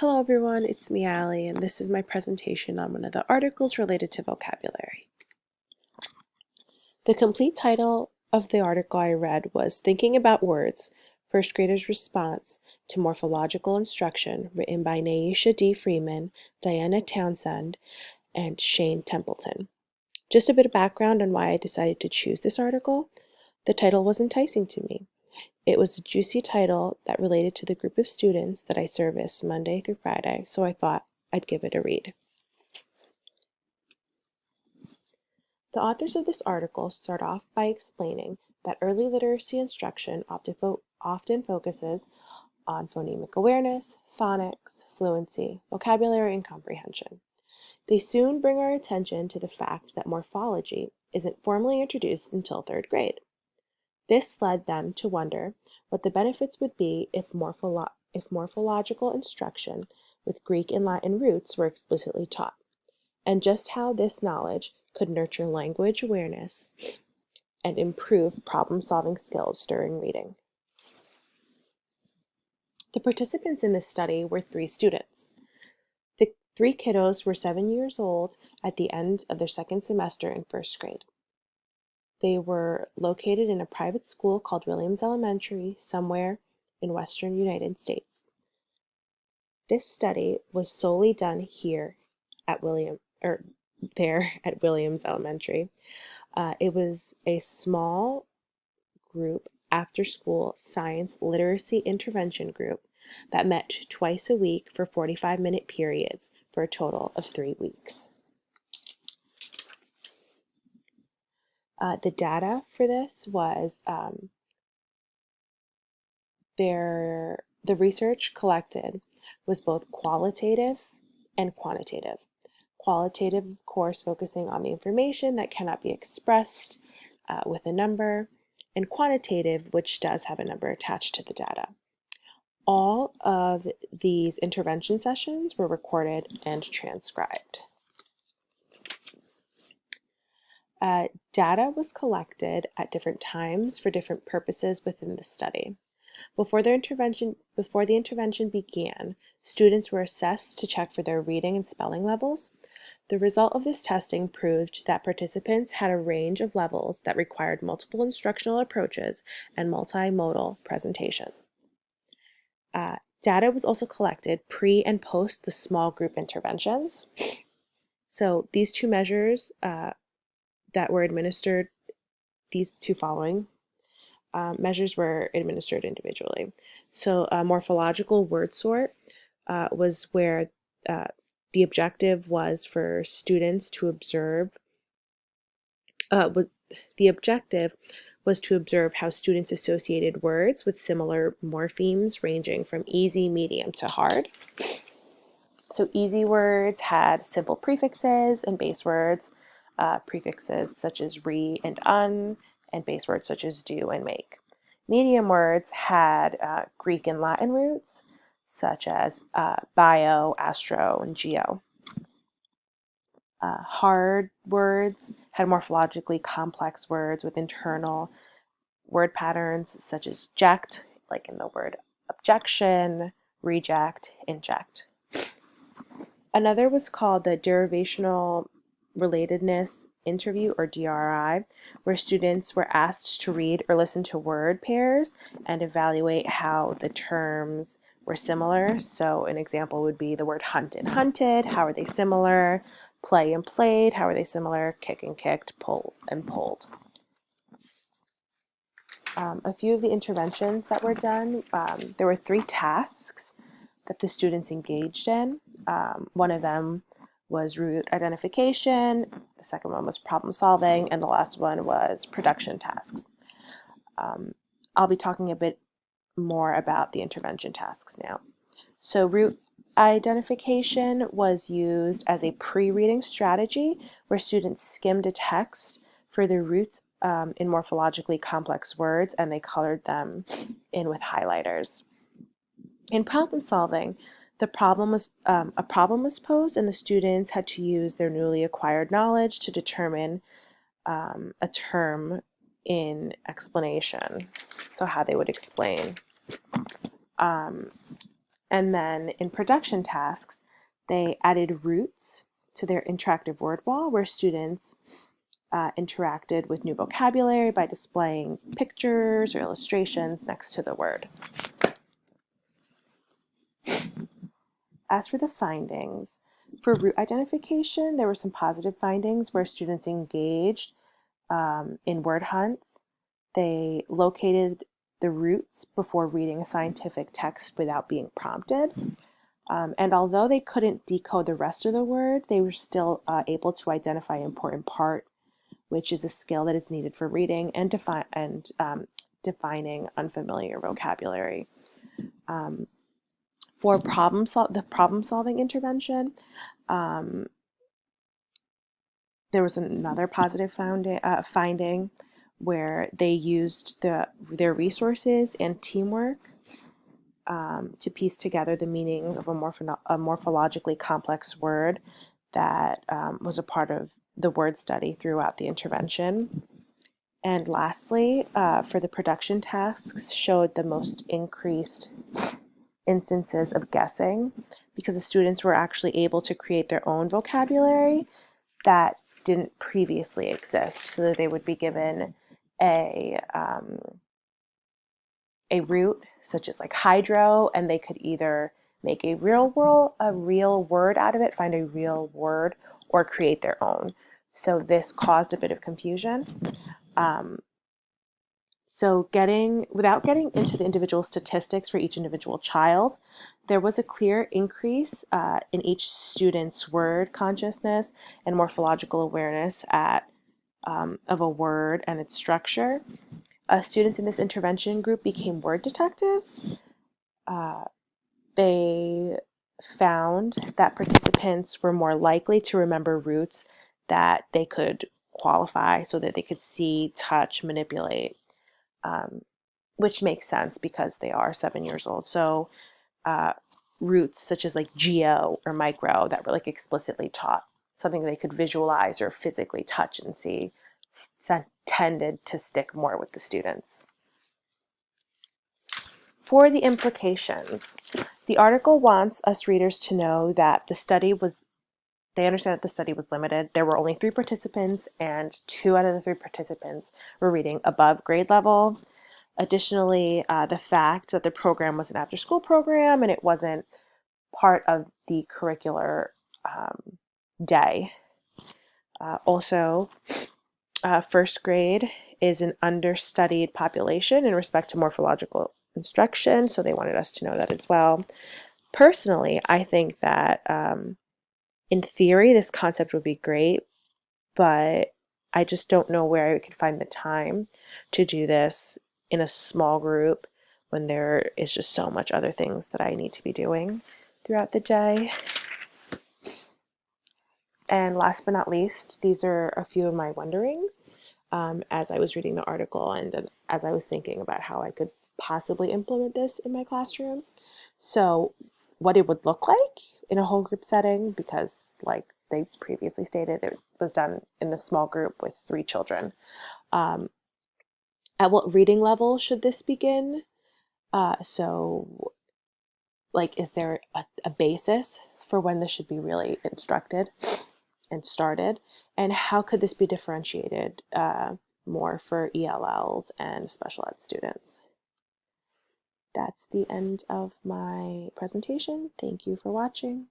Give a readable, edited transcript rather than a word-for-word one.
Hello everyone, it's me, Allie, and this is my presentation on one of the articles related to vocabulary. The complete title of the article I read was Thinking About Words, First Graders' Response to Morphological Instruction, written by Naisha D. Freeman, Diana Townsend, and Shane Templeton. Just a bit of background on why I decided to choose this article. The title was enticing to me. It was a juicy title that related to the group of students that I service Monday through Friday, so I thought I'd give it a read. The authors of this article start off by explaining that early literacy instruction often focuses on phonemic awareness, phonics, fluency, vocabulary, and comprehension. They soon bring our attention to the fact that morphology isn't formally introduced until third grade. This led them to wonder what the benefits would be if morphological instruction with Greek and Latin roots were explicitly taught, and just how this knowledge could nurture language awareness and improve problem-solving skills during reading. The participants in this study were 3 students. The 3 kiddos were 7 years old at the end of their second semester in first grade. They were located in a private school called Williams Elementary, somewhere in western United States. This study was solely done there at Williams Elementary. It was a small group after-school science literacy intervention group that met twice a week for 45-minute periods for a total of 3 weeks. The data for this was the research collected was both qualitative and quantitative. Qualitative, of course, focusing on the information that cannot be expressed with a number, and quantitative, which does have a number attached to the data. All of these intervention sessions were recorded and transcribed. Data was collected at different times for different purposes within the study. Before the intervention began, students were assessed to check for their reading and spelling levels. The result of this testing proved that participants had a range of levels that required multiple instructional approaches and multimodal presentation. Data was also collected pre and post the small group interventions. So these 2 measures that were administered, these 2 following measures were administered individually. So morphological word sort was where the objective was for students to observe. The objective was to observe how students associated words with similar morphemes ranging from easy, medium, to hard. So easy words had simple prefixes, and base words, prefixes such as re and un, and base words such as do and make. Medium words had Greek and Latin roots, such as bio, astro, and geo. Hard words had morphologically complex words with internal word patterns, such as ject, like in the word objection, reject, inject. Another was called the Derivational Relatedness Interview, or DRI, where students were asked to read or listen to word pairs and evaluate how the terms were similar. So an example would be the word hunt and hunted, how are they similar? Play and played, how are they similar? Kick and kicked, pull and pulled. A few of the interventions that were done, there were 3 tasks that the students engaged in. One of them was root identification, the second one was problem solving, and the last one was production tasks. I'll be talking a bit more about the intervention tasks now. So root identification was used as a pre-reading strategy where students skimmed a text for the roots in morphologically complex words, and they colored them in with highlighters. In problem solving, a problem was posed, and the students had to use their newly acquired knowledge to determine a term in explanation, so how they would explain. And And then in production tasks, they added roots to their interactive word wall where students interacted with new vocabulary by displaying pictures or illustrations next to the word. As for the findings, for root identification, there were some positive findings where students engaged in word hunts. They located the roots before reading a scientific text without being prompted. And although they couldn't decode the rest of the word, they were still able to identify an important part, which is a skill that is needed for reading and defining unfamiliar vocabulary. For the problem-solving intervention, there was another positive finding where they used their resources and teamwork to piece together the meaning of a morphologically complex word that was a part of the word study throughout the intervention. And lastly, for the production tasks, showed the most increased instances of guessing because the students were actually able to create their own vocabulary that didn't previously exist, so that they would be given a root such as like hydro, and they could either make a real word out of it, find a real word, or create their own. So this caused a bit of confusion. So without getting into the individual statistics for each individual child, there was a clear increase in each student's word consciousness and morphological awareness of a word and its structure. Students in this intervention group became word detectives. They found that participants were more likely to remember roots that they could qualify so that they could see, touch, manipulate, which makes sense because they are 7 years old. So roots such as like geo or micro that were like explicitly taught, something they could visualize or physically touch and see, tended to stick more with the students. For the implications, the article wants us readers to know that they understand that the study was limited. There were only 3 participants, and 2 out of the 3 participants were reading above grade level. Additionally, the fact that the program was an after-school program and it wasn't part of the curricular day. Also, first grade is an understudied population in respect to morphological instruction, so they wanted us to know that as well. Personally, I think that in theory, this concept would be great, but I just don't know where I could find the time to do this in a small group when there is just so much other things that I need to be doing throughout the day. And last but not least, these are a few of my wonderings as I was reading the article and as I was thinking about how I could possibly implement this in my classroom. So what it would look like in a whole group setting, because like they previously stated, it was done in a small group with 3 children. At what reading level should this begin? So like, is there a basis for when this should be really instructed and started? And how could this be differentiated more for ELLs and special ed students? That's the end of my presentation. Thank you for watching.